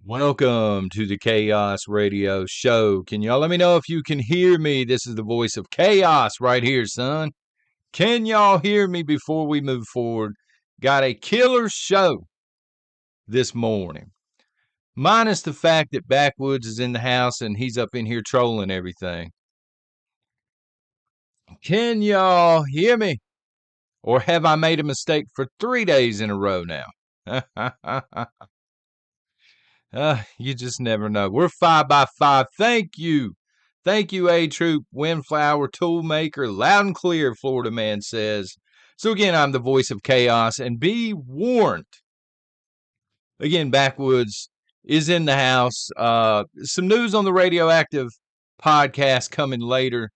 Welcome to the Chaos Radio Show. Can y'all let me know if you can hear me? This is the voice of chaos right here, son. Can y'all hear me before we move forward? Got a killer show this morning. Minus the fact that Backwoods is in the house and he's up in here trolling everything. Can y'all hear me? Or have I made a mistake for 3 days in a row now? You just never know. We're 5x5. Thank you. Thank you, A-Troop, Windflower, Toolmaker, loud and clear, Florida man says. So again, I'm the voice of chaos, and be warned. Again, Backwoods is in the house. Some news on the Radioactive podcast coming later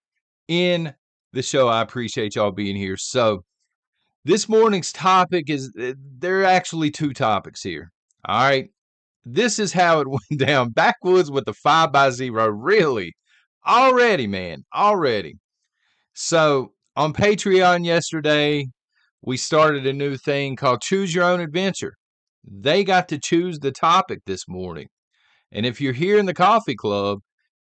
in the show. I appreciate y'all being here. So this morning's topic is, there are actually two topics here. All right. This is how it went down. Backwoods with the 5x0. Really? Already, man. Already. So on Patreon yesterday, we started a new thing called Choose Your Own Adventure. They got to choose the topic this morning. And if you're here in the coffee club,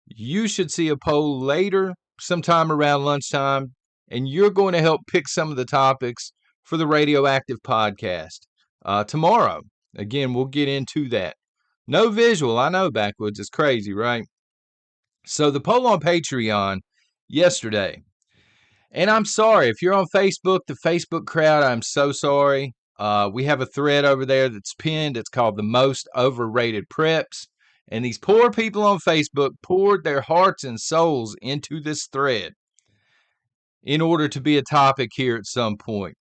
you should see a poll later, sometime around lunchtime, and you're going to help pick some of the topics for the Radioactive podcast tomorrow. Again, we'll get into that. No visual. I know, Backwoods. It's crazy, right? So the poll on Patreon yesterday, and I'm sorry, if you're on Facebook, the Facebook crowd, I'm so sorry. We have a thread over there that's pinned. It's called The Most Overrated Preps. And these poor people on Facebook poured their hearts and souls into this thread in order to be a topic here at some point.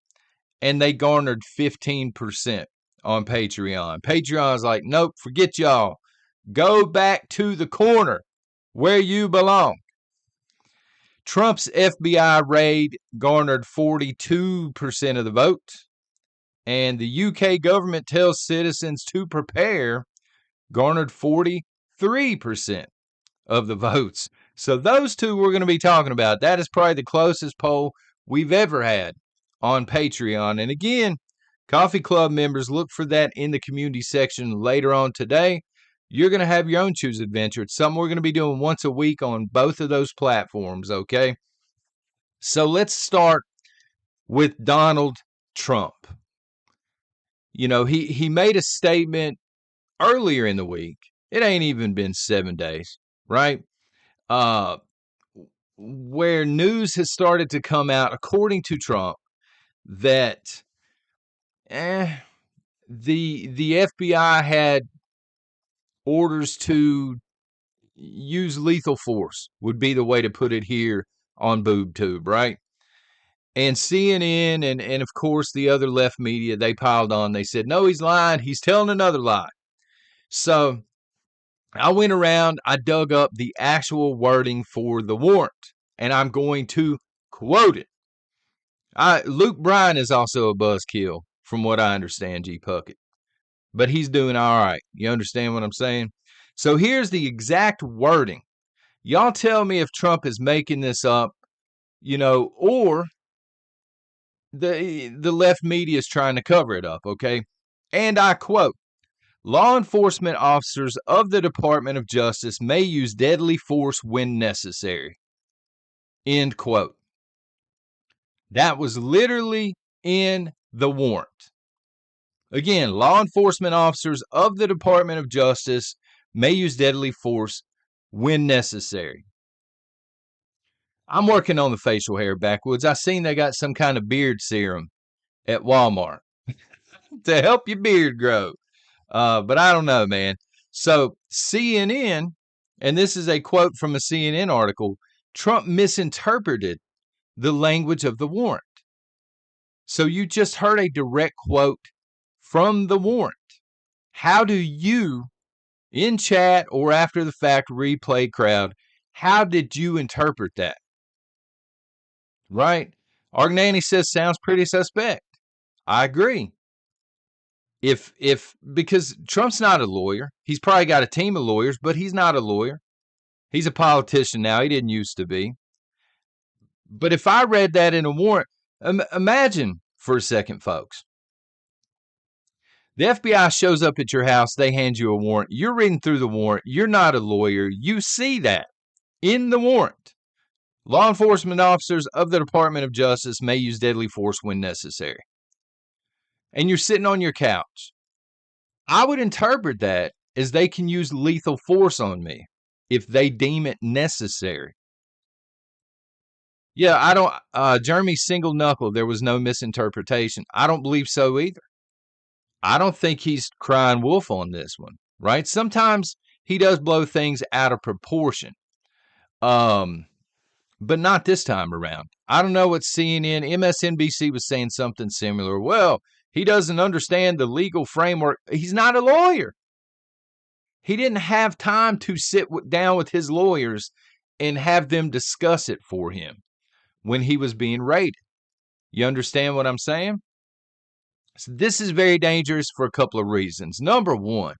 And they garnered 15%. On Patreon. Patreon's like, nope, forget y'all. Go back to the corner where you belong. Trump's FBI raid garnered 42% of the vote. And the UK government tells citizens to prepare garnered 43% of the votes. So those two we're going to be talking about. That is probably the closest poll we've ever had on Patreon. And again, Coffee Club members, look for that in the community section later on today. You're going to have your own Choose Adventure. It's something we're going to be doing once a week on both of those platforms, okay? So let's start with Donald Trump. You know, he made a statement earlier in the week. It ain't even been 7 days, right? Where news has started to come out, according to Trump, that the FBI had orders to use lethal force, would be the way to put it here on BoobTube, right? And CNN and of course the other left media, they piled on. They said, no, he's lying. He's telling another lie. So I went around, I dug up the actual wording for the warrant, and I'm going to quote it. Luke Bryan is also a buzzkill, from what I understand, G. Puckett. But he's doing all right. You understand what I'm saying? So here's the exact wording. Y'all tell me if Trump is making this up, you know, or the left media is trying to cover it up, okay? And I quote, law enforcement officers of the Department of Justice may use deadly force when necessary. End quote. That was literally in the warrant. Again, law enforcement officers of the Department of Justice may use deadly force when necessary. I'm working on the facial hair, Backwoods. I seen they got some kind of beard serum at Walmart to help your beard grow. But I don't know, man. So CNN, and this is a quote from a CNN article, Trump misinterpreted the language of the warrant. So you just heard a direct quote from the warrant. How do you, in chat or after the fact replay crowd, how did you interpret that? Right? Argnani says sounds pretty suspect. I agree. Because Trump's not a lawyer. He's probably got a team of lawyers, but he's not a lawyer. He's a politician now. He didn't used to be. But if I read that in a warrant, imagine for a second, folks. The FBI shows up at your house. They hand you a warrant. You're reading through the warrant. You're not a lawyer. You see that in the warrant. Law enforcement officers of the Department of Justice may use deadly force when necessary. And you're sitting on your couch. I would interpret that as they can use lethal force on me if they deem it necessary. Yeah, I don't, Jeremy single knuckle, there was no misinterpretation. I don't believe so either. I don't think he's crying wolf on this one, right? Sometimes he does blow things out of proportion. But not this time around. I don't know what CNN, MSNBC was saying something similar. Well, he doesn't understand the legal framework. He's not a lawyer. He didn't have time to sit down with his lawyers and have them discuss it for him when he was being raided. You understand what I'm saying? So this is very dangerous for a couple of reasons. Number one,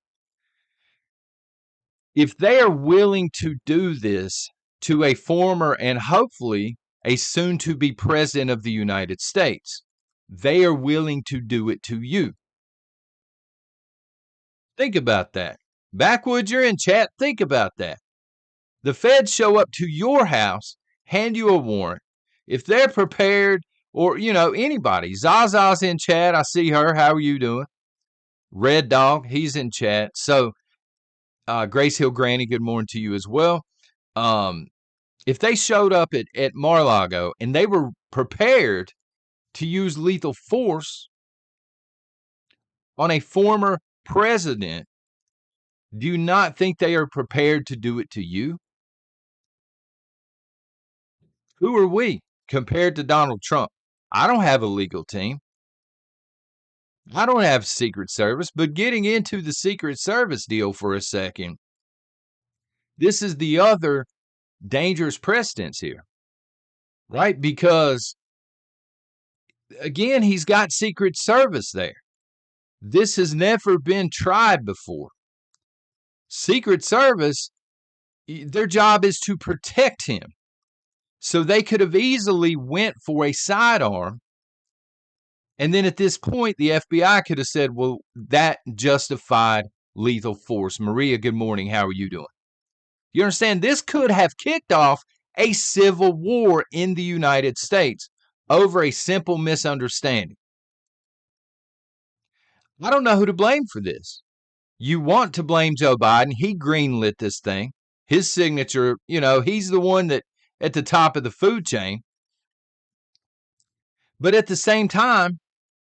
if they are willing to do this to a former and hopefully a soon-to-be president of the United States, they are willing to do it to you. Think about that. Backwoods, you're in chat. Think about that. The feds show up to your house, hand you a warrant. If they're prepared, or, anybody. Zaza's in chat. I see her. How are you doing? Red Dog, he's in chat. So, Grace Hill Granny, good morning to you as well. If they showed up at Mar-a-Lago and they were prepared to use lethal force on a former president, do you not think they are prepared to do it to you? Who are we compared to Donald Trump? I don't have a legal team. I don't have Secret Service, but getting into the Secret Service deal for a second, this is the other dangerous precedence here, right? Because, again, he's got Secret Service there. This has never been tried before. Secret Service, their job is to protect him. So they could have easily went for a sidearm. And then at this point, the FBI could have said, well, that justified lethal force. Maria, good morning. How are you doing? You understand? This could have kicked off a civil war in the United States over a simple misunderstanding. I don't know who to blame for this. You want to blame Joe Biden. He greenlit this thing. His signature, he's the one that at the top of the food chain. But at the same time,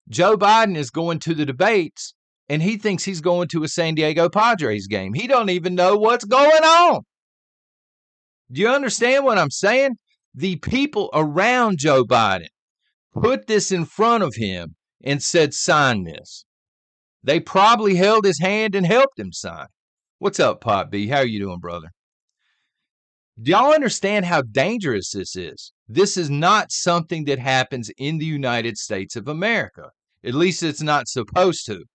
Joe Biden is going to the debates and he thinks he's going to a San Diego Padres game. He don't even know what's going on. Do you understand what I'm saying? The people around Joe Biden put this in front of him and said, sign this. They probably held his hand and helped him sign. What's up, Pop B? How are you doing, brother? Do y'all understand how dangerous this is? This is not something that happens in the United States of America. At least it's not supposed to.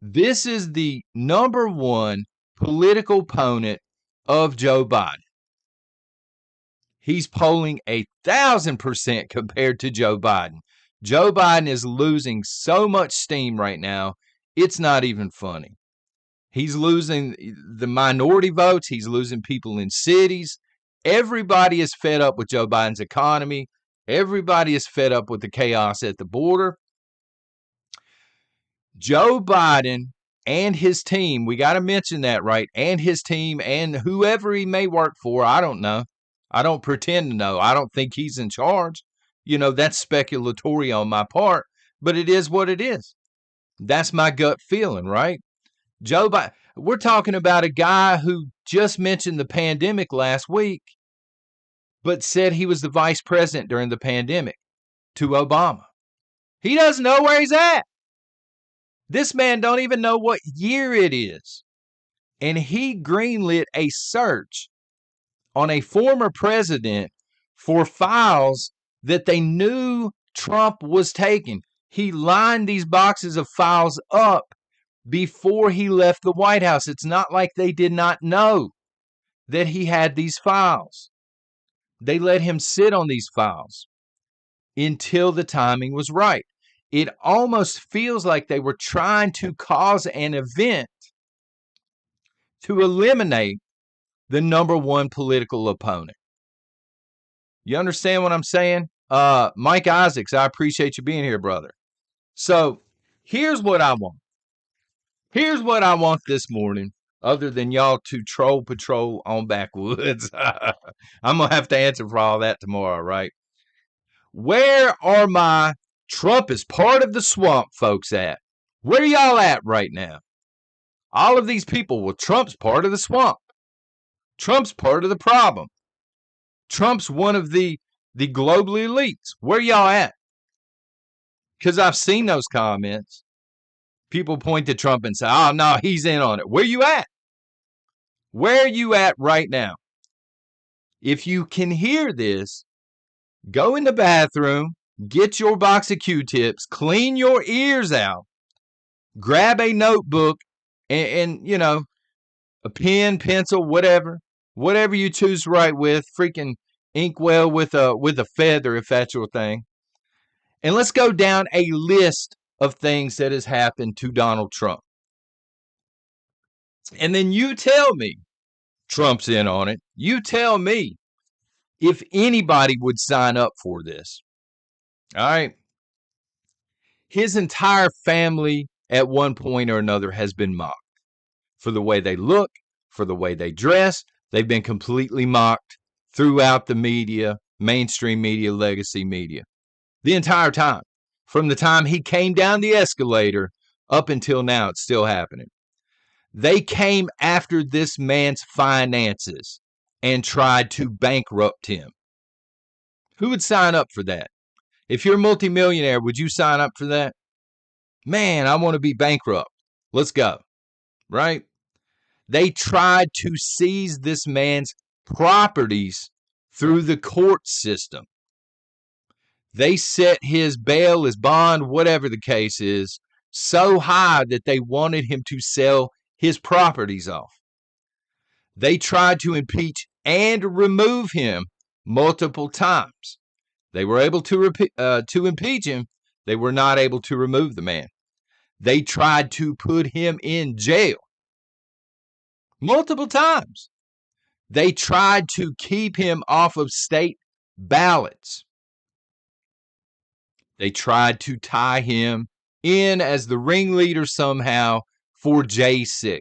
This is the number one political opponent of Joe Biden. He's polling 1,000% compared to Joe Biden. Joe Biden is losing so much steam right now, it's not even funny. He's losing the minority votes. He's losing people in cities. Everybody is fed up with Joe Biden's economy. Everybody is fed up with the chaos at the border. Joe Biden and his team, we got to mention that, right? And his team and whoever he may work for, I don't know. I don't pretend to know. I don't think he's in charge. That's speculatory on my part, but it is what it is. That's my gut feeling, right? Joe Biden, we're talking about a guy who just mentioned the pandemic last week, but said he was the vice president during the pandemic to Obama. He doesn't know where he's at. This man don't even know what year it is. And he greenlit a search on a former president for files that they knew Trump was taking. He lined these boxes of files up before he left the White House. It's not like they did not know that he had these files. They let him sit on these files until the timing was right. it almost feels like they were trying to cause an event to eliminate the number one political opponent. You understand what I'm saying? Mike Isaacs, I appreciate you being here, brother. So here's what I want. Here's what I want this morning, other than y'all to troll patrol on backwoods. I'm going to have to answer for all that tomorrow, right? Where are my Trump is part of the swamp folks at? Where y'all at right now? All of these people, well, Trump's part of the swamp. Trump's part of the problem. Trump's one of the global elites. Where y'all at? Because I've seen those comments. People point to Trump and say, oh, no, he's in on it. Where you at? Where are you at right now? If you can hear this, go in the bathroom, get your box of Q-tips, clean your ears out, grab a notebook and you know, a pen, pencil, whatever you choose to write with, freaking inkwell with a feather if that's your thing. And let's go down a list of things that has happened to Donald Trump. And then you tell me, Trump's in on it. You tell me if anybody would sign up for this. All right. His entire family at one point or another has been mocked for the way they look, for the way they dress. They've been completely mocked throughout the media, mainstream media, legacy media, the entire time. From the time he came down the escalator up until now, it's still happening. They came after this man's finances and tried to bankrupt him. Who would sign up for that? If you're a multimillionaire, would you sign up for that? Man, I want to be bankrupt. Let's go. Right? They tried to seize this man's properties through the court system. They set his bail, his bond, whatever the case is, so high that they wanted him to sell his properties off. They tried to impeach and remove him multiple times. They were able to impeach him. They were not able to remove the man. They tried to put him in jail multiple times. They tried to keep him off of state ballots. They tried to tie him in as the ringleader somehow for J6.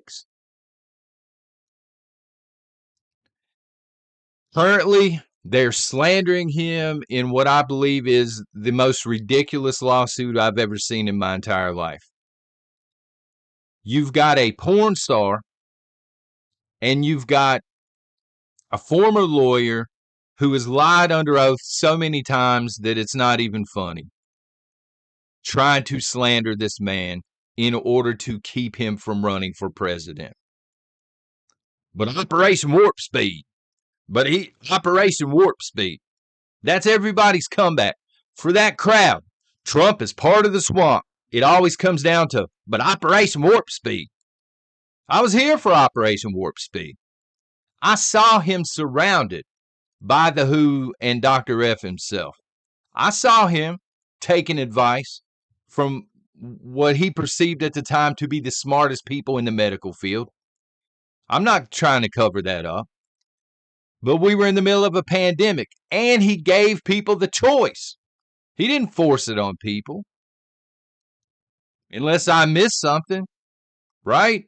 Currently, they're slandering him in what I believe is the most ridiculous lawsuit I've ever seen in my entire life. You've got a porn star and you've got a former lawyer who has lied under oath so many times that it's not even funny, trying to slander this man in order to keep him from running for president. But Operation Warp Speed. Operation Warp Speed. That's everybody's comeback. For that crowd, Trump is part of the swamp. It always comes down to, but Operation Warp Speed. I was here for Operation Warp Speed. I saw him surrounded by the WHO and Dr. F himself. I saw him taking advice from what he perceived at the time to be the smartest people in the medical field. I'm not trying to cover that up. But we were in the middle of a pandemic, and he gave people the choice. He didn't force it on people. Unless I missed something, right?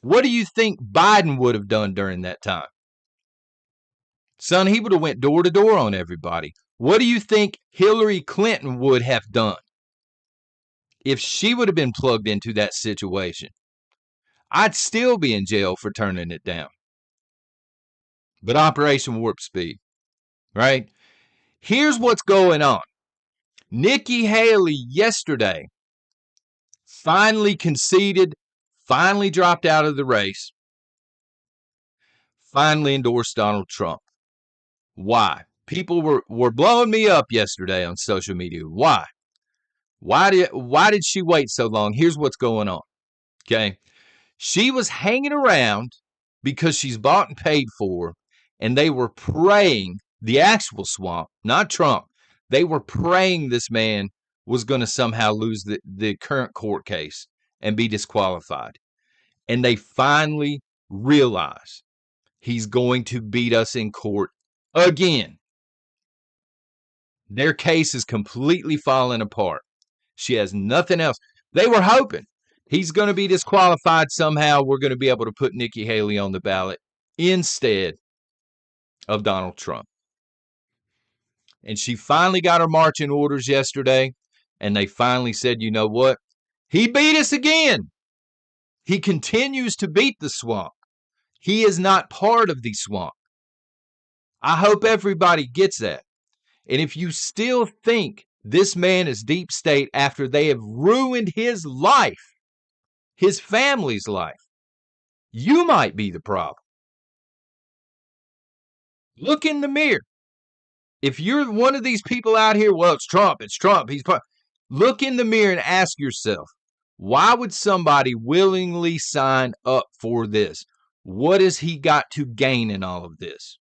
What do you think Biden would have done during that time? Son, he would have went door to door on everybody. What do you think Hillary Clinton would have done if she would have been plugged into that situation? I'd still be in jail for turning it down. But Operation Warp Speed, right? Here's what's going on. Nikki Haley yesterday finally conceded, finally dropped out of the race, finally endorsed Donald Trump. Why? People were blowing me up yesterday on social media. Why? Why did she wait so long? Here's what's going on. Okay. She was hanging around because she's bought and paid for, and they were praying, the actual swamp, not Trump. They were praying this man was going to somehow lose the current court case and be disqualified. And they finally realize he's going to beat us in court again. Their case is completely falling apart. She has nothing else. They were hoping he's going to be disqualified somehow. We're going to be able to put Nikki Haley on the ballot instead of Donald Trump. And she finally got her marching orders yesterday, and they finally said, you know what? He beat us again. He continues to beat the swamp. He is not part of the swamp. I hope everybody gets that. And if you still think this man is deep state after they have ruined his life, his family's life, you might be the problem. Look in the mirror. If you're one of these people out here, well, it's Trump, look in the mirror and ask yourself, why would somebody willingly sign up for this? What has he got to gain in all of this?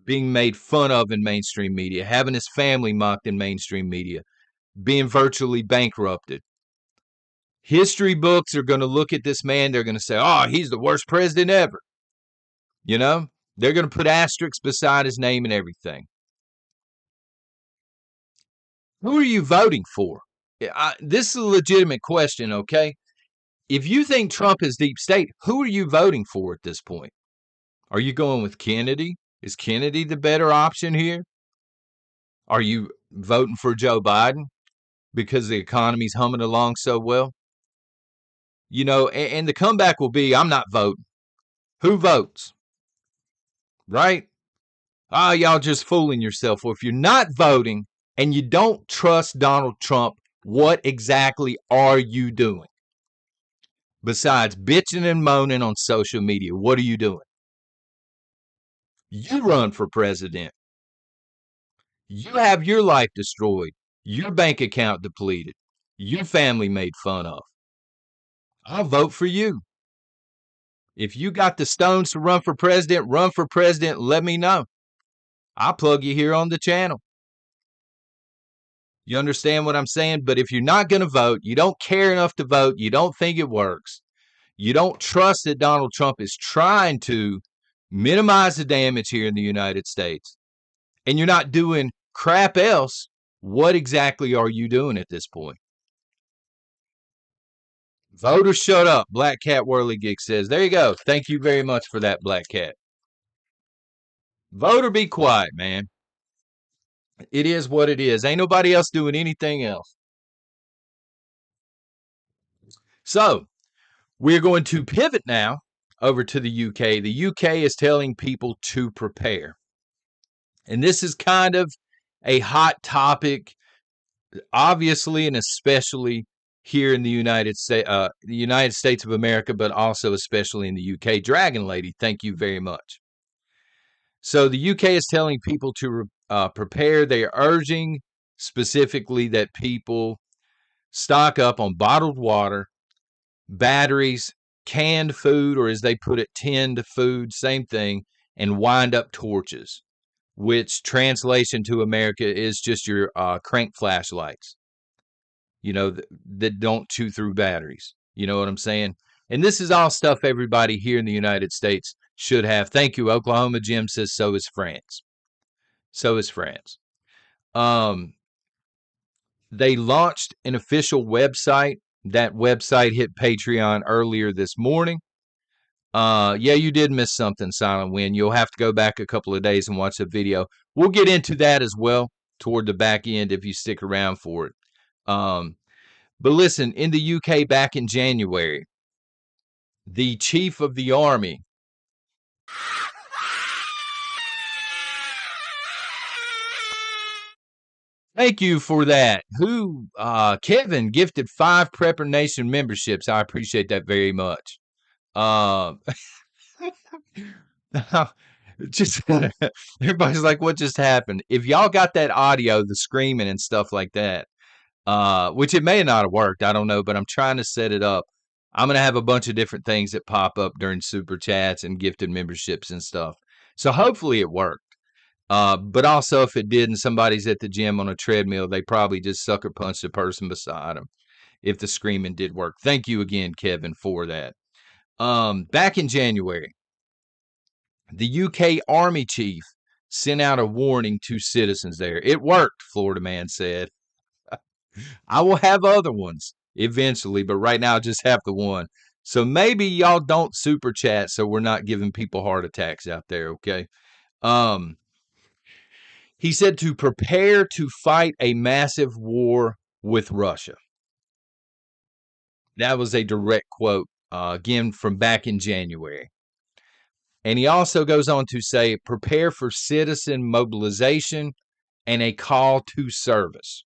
Being made fun of in mainstream media, having his family mocked in mainstream media, being virtually bankrupted. History books are going to look at this man. They're going to say, oh, he's the worst president ever. You know, they're going to put asterisks beside his name and everything. Who are you voting for? This is a legitimate question, okay? If you think Trump is deep state, who are you voting for at this point? Are you going with Kennedy? Is Kennedy the better option here? Are you voting for Joe Biden because the economy's humming along so well? You know, and the comeback will be, I'm not voting. Who votes? Right? Y'all just fooling yourself. Well, if you're not voting and you don't trust Donald Trump, what exactly are you doing? Besides bitching and moaning on social media, what are you doing? You run for president. You have your life destroyed, your bank account depleted, your family made fun of. I'll vote for you. If you got the stones to run for president, let me know. I'll plug you here on the channel. You understand what I'm saying? But if you're not going to vote, you don't care enough to vote, you don't think it works, you don't trust that Donald Trump is trying to minimize the damage here in the United States, and you're not doing crap else, what exactly are you doing at this point? Vote or shut up, Black Cat Whirligig says. There you go. Thank you very much for that, Black Cat. Vote or be quiet, man. It is what it is. Ain't nobody else doing anything else. So, we're going to pivot now over to the UK. The UK is telling people to prepare. And this is kind of a hot topic, obviously, and especially here in the United States of America, but also especially in the UK. Dragon Lady, thank you very much. So the UK is telling people to prepare. They are urging specifically that people stock up on bottled water, batteries, canned food, or as they put it, tinned food, same thing, and wind-up torches, which translation to America is just your crank flashlights, you know, that don't chew through batteries. You know what I'm saying? And this is all stuff everybody here in the United States should have. Thank you, Oklahoma Jim says so is France. So is France. They launched an official website. That website hit Patreon earlier this morning. Yeah, you did miss something, Silent Wind. You'll have to go back a couple of days and watch the video. We'll get into that as well toward the back end if you stick around for it. But listen, in the UK back in January, the chief of the army thank you for that. Kevin gifted 5 Prepper Nation memberships. I appreciate that very much. Just everybody's like, what just happened? If y'all got that audio, the screaming and stuff like that, which it may not have worked, I don't know, but I'm trying to set it up. I'm going to have a bunch of different things that pop up during super chats and gifted memberships and stuff. So hopefully it worked. But also, if it did and somebody's at the gym on a treadmill, they probably just sucker punched the person beside them if the screaming did work. Thank you again, Kevin, for that. Back in January, the UK Army chief sent out a warning to citizens there. It worked, Florida man said. I will have other ones eventually, but right now I just have the one. So maybe y'all don't super chat so we're not giving people heart attacks out there, okay? He said to prepare to fight a massive war with Russia. That was a direct quote, again, from back in January. And he also goes on to say, prepare for citizen mobilization and a call to service.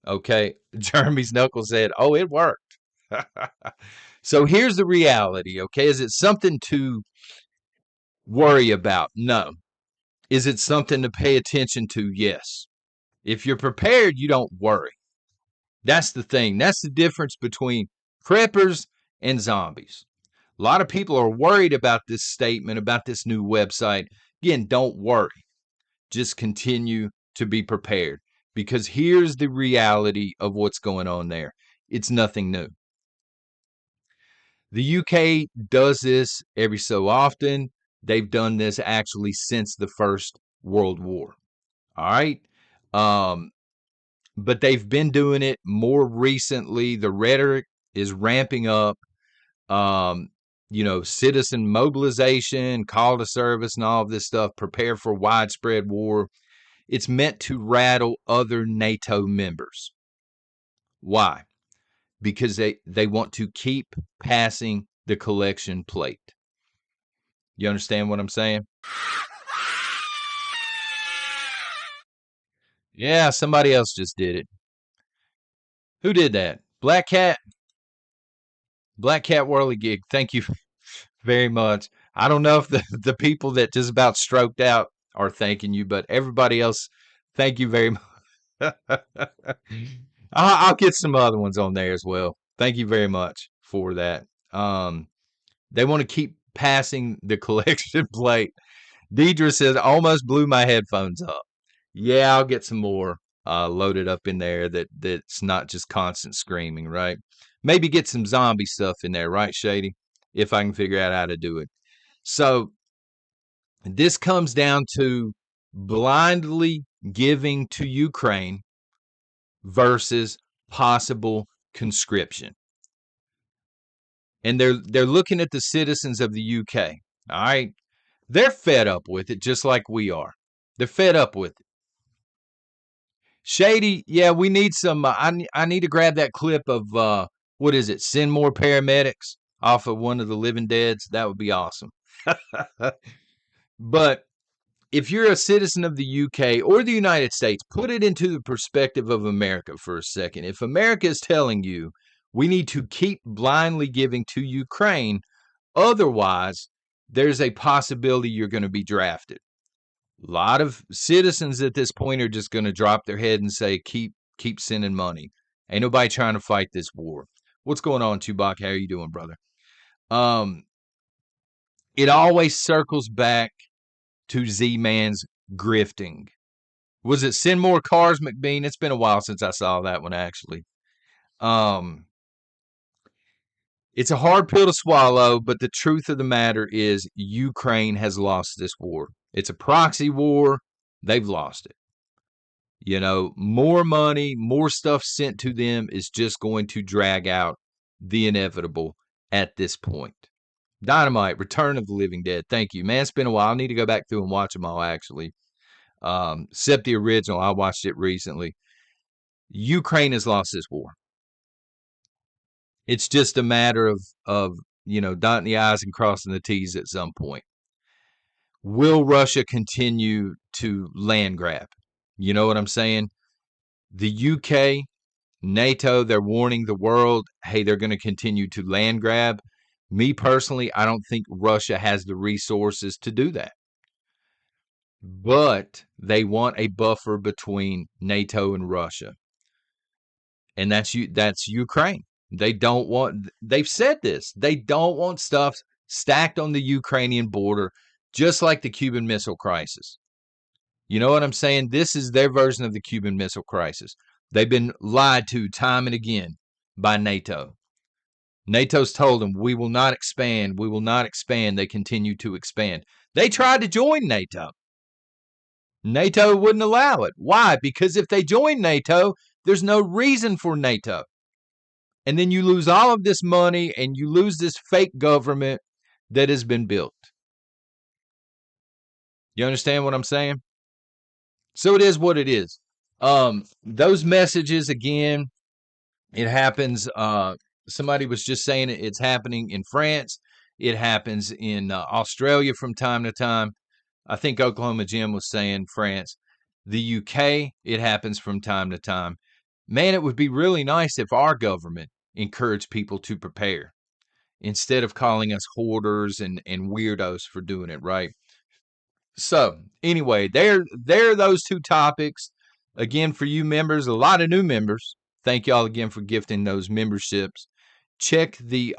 Okay, Jeremy's knuckle said, oh, it worked. So here's the reality, okay? Is it something to worry about? No. Is it something to pay attention to? Yes. If you're prepared, you don't worry. That's the thing. That's the difference between preppers and zombies. A lot of people are worried about this statement, about this new website. Again, don't worry. Just continue to be prepared, because here's the reality of what's going on there. It's nothing new. The UK does this every so often. They've done this actually since the First World War. All right. But they've been doing it more recently. The rhetoric is ramping up. Citizen mobilization, call to service, and all of this stuff, prepare for widespread war. It's meant to rattle other NATO members. Why? Because they want to keep passing the collection plate. You understand what I'm saying? Yeah, somebody else just did it. Who did that? Black Cat Whirly Gig. Thank you very much. I don't know if the people that just about stroked out are thanking you, but everybody else, thank you very much. I'll get some other ones on there as well. Thank you very much for that. They want to keep passing the collection plate. Deidre says, almost blew my headphones up. Yeah, I'll get some more loaded up in there that's not just constant screaming, right? Maybe get some zombie stuff in there, right, Shady? If I can figure out how to do it. So this comes down to blindly giving to Ukraine versus possible conscription. And they're looking at the citizens of the UK. All right. They're fed up with it, just like we are. They're fed up with it. Shady, yeah, we need some. I need to grab that clip of what is it? Send more paramedics off of one of the living deads. That would be awesome. But if you're a citizen of the UK or the United States, put it into the perspective of America for a second. If America is telling you we need to keep blindly giving to Ukraine, otherwise there's a possibility you're going to be drafted. A lot of citizens at this point are just going to drop their head and say, keep sending money. Ain't nobody trying to fight this war. What's going on, Chewbacca? How are you doing, brother? It always circles back to Z-Man's grifting. Was it Send More Cars, McBean? It's been a while since I saw that one, actually. It's a hard pill to swallow, but the truth of the matter is Ukraine has lost this war. It's a proxy war. They've lost it. You know, more money, more stuff sent to them is just going to drag out the inevitable at this point. Dynamite, Return of the Living Dead. Thank you, man. It's been a while. I need to go back through and watch them all, actually. Except the original. I watched it recently. Ukraine has lost this war. It's just a matter of dotting the I's and crossing the T's at some point. Will Russia continue to land grab? You know what I'm saying? The UK, NATO, they're warning the world, hey, they're going to continue to land grab. Me personally, I don't think Russia has the resources to do that. But they want a buffer between NATO and Russia. And that's Ukraine. They've said this. They don't want stuff stacked on the Ukrainian border, just like the Cuban Missile Crisis. You know what I'm saying? This is their version of the Cuban Missile Crisis. They've been lied to time and again by NATO. NATO's told them, we will not expand. We will not expand. They continue to expand. They tried to join NATO. NATO wouldn't allow it. Why? Because if they join NATO, there's no reason for NATO. And then you lose all of this money and you lose this fake government that has been built. You understand what I'm saying? So it is what it is. Those messages, again, it happens. Somebody was just saying it's happening in France. It happens in Australia from time to time. I think Oklahoma Jim was saying France. The UK, it happens from time to time. Man, it would be really nice if our government encouraged people to prepare instead of calling us hoarders and weirdos for doing it, right? So anyway, there are those two topics. Again, for you members, a lot of new members. Thank y'all again for gifting those memberships. Check the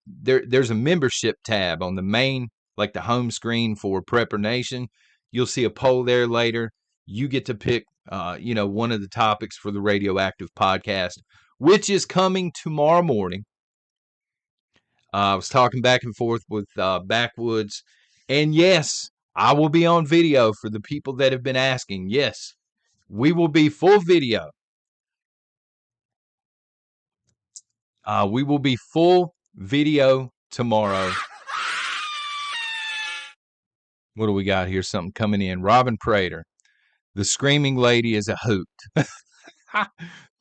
there's a membership tab on the main, like the home screen for Prepper Nation. You'll see a poll there later. You get to pick one of the topics for the Radioactive podcast, which is coming tomorrow morning. I was talking back and forth with Backwoods, and yes, I will be on video for the people that have been asking. Yes, we will be full video. We will be full video tomorrow. What do we got here? Something coming in. Robin Prater. The screaming lady is a hoot.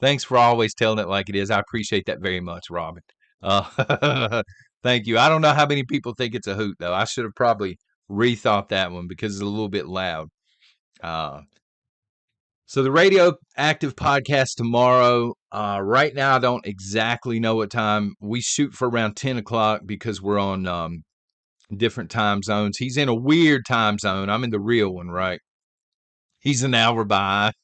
Thanks for always telling it like it is. I appreciate that very much, Robin. Thank you. I don't know how many people think it's a hoot, though. I should have probably rethought that one because it's a little bit loud. So the Radioactive podcast tomorrow. Right now, I don't exactly know what time. We shoot for around 10 o'clock because we're on different time zones. He's in a weird time zone. I'm in the real one, right? He's an hour behind.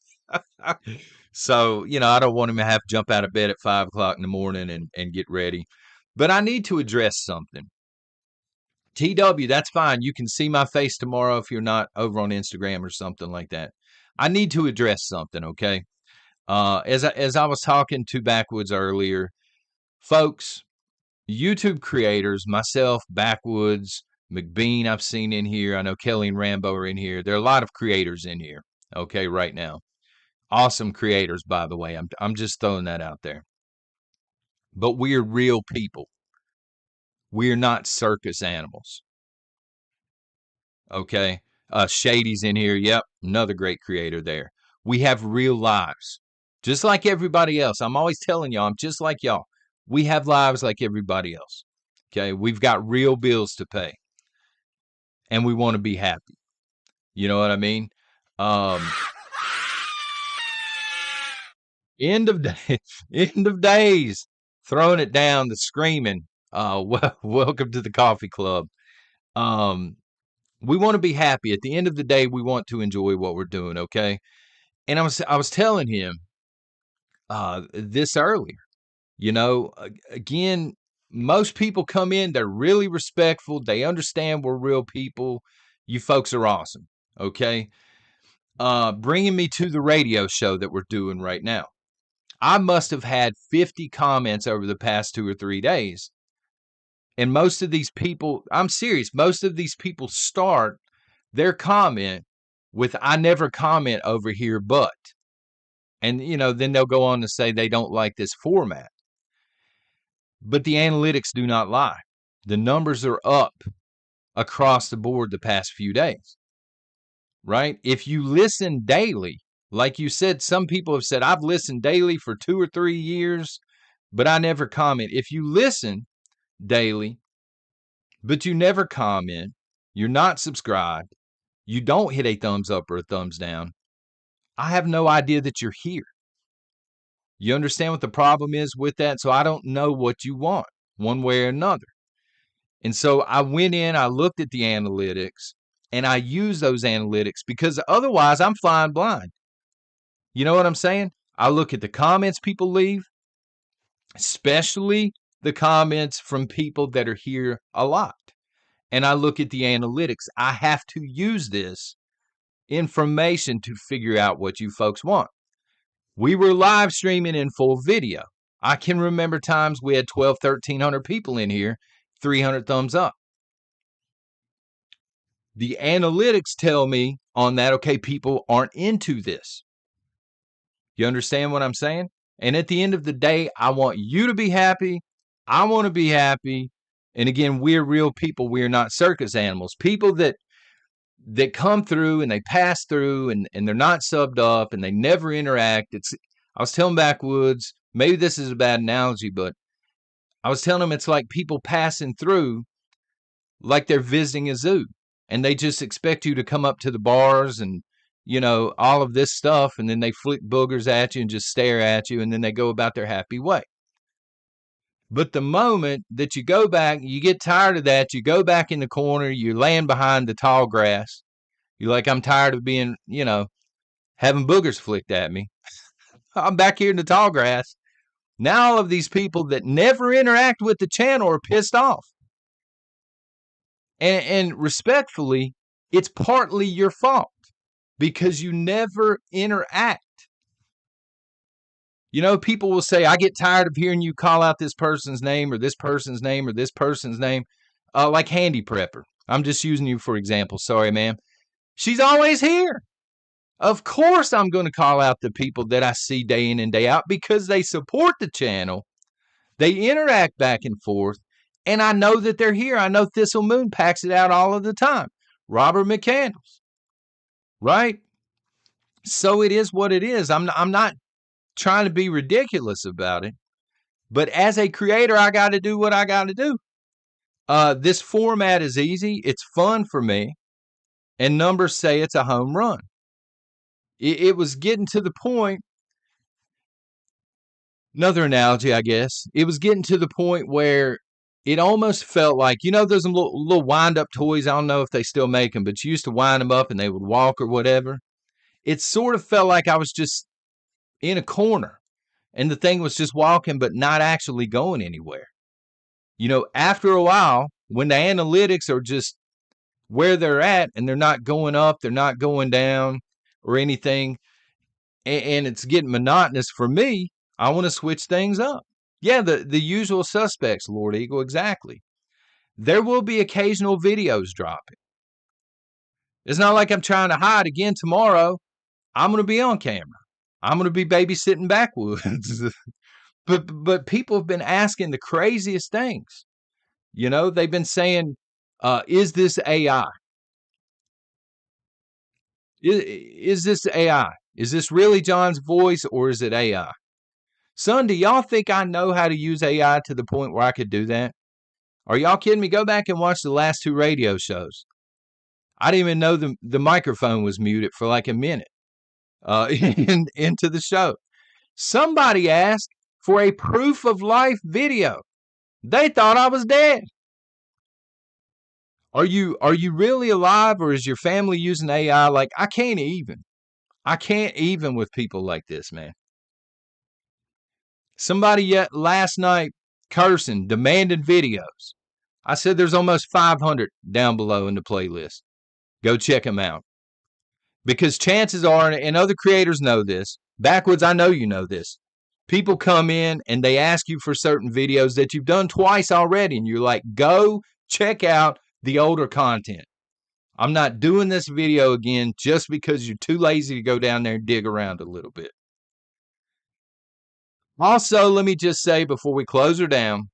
So, I don't want him to have to jump out of bed at 5 o'clock in the morning and get ready. But I need to address something. TW, that's fine. You can see my face tomorrow if you're not over on Instagram or something like that. I need to address something, okay? As I was talking to Backwoods earlier, folks, YouTube creators, myself, Backwoods, McBean, I've seen in here. I know Kelly and Rambo are in here. There are a lot of creators in here, okay, right now. Awesome creators, by the way. I'm just throwing that out there. But we're real people. We're not circus animals. Okay? Shady's in here. Yep, another great creator there. We have real lives. Just like everybody else. I'm always telling y'all, I'm just like y'all. We have lives like everybody else. Okay? We've got real bills to pay. And we want to be happy. You know what I mean? End of days. Throwing it down, the screaming. Welcome to the coffee club. We want to be happy. At the end of the day, we want to enjoy what we're doing, okay? And I was telling him this earlier. Again, most people come in, they're really respectful. They understand we're real people. You folks are awesome, okay? Bringing me to the radio show that we're doing right now. I must have had 50 comments over the past 2 or 3 days. And most of these people, I'm serious, most of these people start their comment with, I never comment over here, but. And, then they'll go on to say they don't like this format. But the analytics do not lie. The numbers are up across the board the past few days, right? If you listen daily, like you said, some people have said, I've listened daily for 2 or 3 years, but I never comment. If you listen daily, but you never comment, you're not subscribed, you don't hit a thumbs up or a thumbs down, I have no idea that you're here. You understand what the problem is with that? So I don't know what you want one way or another. And so I went in, I looked at the analytics, and I use those analytics because otherwise I'm flying blind. You know what I'm saying? I look at the comments people leave, especially the comments from people that are here a lot. And I look at the analytics. I have to use this information to figure out what you folks want. We were live streaming in full video. I can remember times we had 12, 1,300 people in here, 300 thumbs up. The analytics tell me on that, okay, people aren't into this. You understand what I'm saying? And at the end of the day, I want you to be happy. I want to be happy. And again, we're real people. We're not circus animals. People that come through and they pass through and they're not subbed up and they never interact. I was telling Backwoods, maybe this is a bad analogy, but I was telling them it's like people passing through like they're visiting a zoo and they just expect you to come up to the bars and, you know, all of this stuff. And then they flick boogers at you and just stare at you. And then they go about their happy way. But the moment that you go back, you get tired of that, you go back in the corner, you're laying behind the tall grass. You're like, I'm tired of being, you know, having boogers flicked at me. I'm back here in the tall grass. Now all of these people that never interact with the channel are pissed off. And respectfully, it's partly your fault because you never interact. You know, people will say, I get tired of hearing you call out this person's name or this person's name or this person's name, like Handy Prepper. I'm just using you for example. Sorry, ma'am. She's always here. Of course, I'm going to call out the people that I see day in and day out because they support the channel. They interact back and forth. And I know that they're here. I know Thistle Moon packs it out all of the time. Robert McCandles. Right? So it is what it is. I'm not trying to be ridiculous about it. But as a creator, I got to do what I got to do. This format is easy. It's fun for me. And numbers say it's a home run. It was getting to the point, another analogy, I guess. It was getting to the point where it almost felt like, you know, those little wind-up toys. I don't know if they still make them, but you used to wind them up and they would walk or whatever. It sort of felt like I was just in a corner and the thing was just walking but not actually going anywhere. You know, after a while, when the analytics are just where they're at and they're not going up, they're not going down or anything, and it's getting monotonous for me, I want to switch things up. Yeah, the usual suspects, Lord Eagle, exactly. There will be occasional videos dropping. It's not like I'm trying to hide again tomorrow. I'm going to be on camera. I'm going to be babysitting Backwoods. But people have been asking the craziest things. You know, they've been saying, is this AI? Is this AI? Is this really John's voice or is it AI? Son, do y'all think I know how to use AI to the point where I could do that? Are y'all kidding me? Go back and watch the last 2 radio shows. I didn't even know the microphone was muted for like a minute into the show. Somebody asked for a proof of life video. They thought I was dead. Are you really alive or is your family using AI? Like, I can't even with people like this, man. Somebody yet last night cursing, demanding videos. I said there's almost 500 down below in the playlist. Go check them out. Because chances are, and other creators know this, Backwoods, I know you know this. People come in and they ask you for certain videos that you've done twice already. And you're like, go check out the older content. I'm not doing this video again just because you're too lazy to go down there and dig around a little bit. Also, let me just say before we close her down,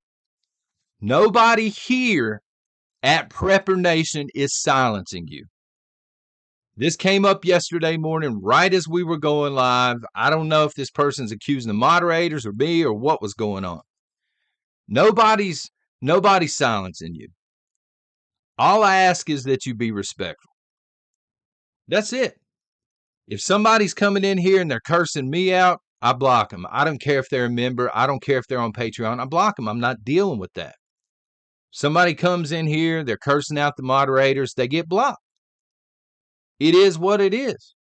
nobody here at Prepper Nation is silencing you. This came up yesterday morning right as we were going live. I don't know if this person's accusing the moderators or me or what was going on. Nobody's silencing you. All I ask is that you be respectful. That's it. If somebody's coming in here and they're cursing me out, I block them. I don't care if they're a member. I don't care if they're on Patreon. I block them. I'm not dealing with that. Somebody comes in here, they're cursing out the moderators, they get blocked. It is what it is.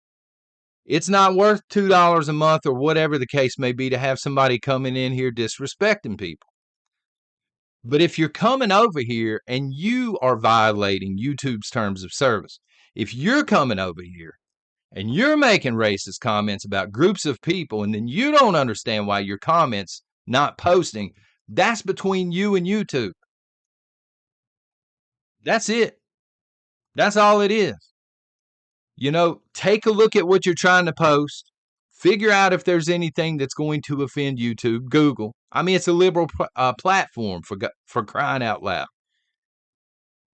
It's not worth $2 a month or whatever the case may be to have somebody coming in here disrespecting people. But if you're coming over here and you are violating YouTube's terms of service, if you're coming over here and you're making racist comments about groups of people, and then you don't understand why your comments not posting, that's between you and YouTube. That's it. That's all it is. You know, take a look at what you're trying to post. Figure out if there's anything that's going to offend YouTube. Google. I mean, it's a liberal platform for crying out loud.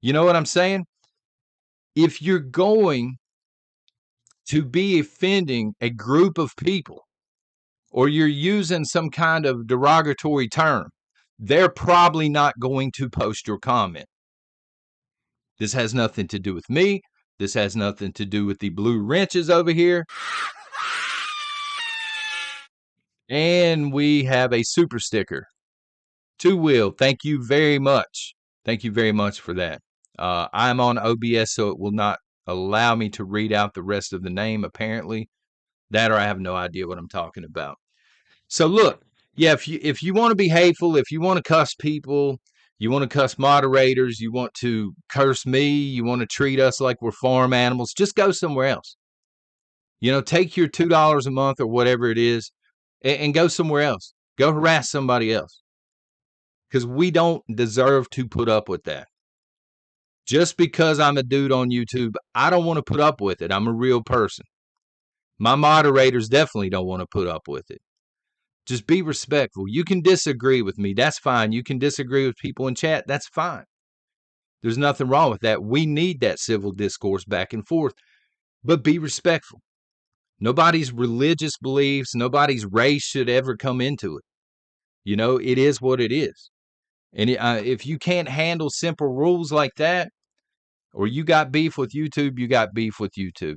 You know what I'm saying? If you're going to be offending a group of people, or you're using some kind of derogatory term, they're probably not going to post your comment. This has nothing to do with me. This has nothing to do with the blue wrenches over here. And we have a super sticker. To Will, thank you very much. Thank you very much for that. I'm on OBS, so it will not allow me to read out the rest of the name, apparently. That, or I have no idea what I'm talking about. So look, yeah, if you want to be hateful, if you want to cuss people, you want to cuss moderators, you want to curse me, you want to treat us like we're farm animals, just go somewhere else. You know, take your $2 a month or whatever it is and go somewhere else. Go harass somebody else. Because we don't deserve to put up with that. Just because I'm a dude on YouTube, I don't want to put up with it. I'm a real person. My moderators definitely don't want to put up with it. Just be respectful. You can disagree with me. That's fine. You can disagree with people in chat. That's fine. There's nothing wrong with that. We need that civil discourse back and forth. But be respectful. Nobody's religious beliefs, nobody's race should ever come into it. You know, it is what it is. And if you can't handle simple rules like that, or you got beef with YouTube, you got beef with YouTube.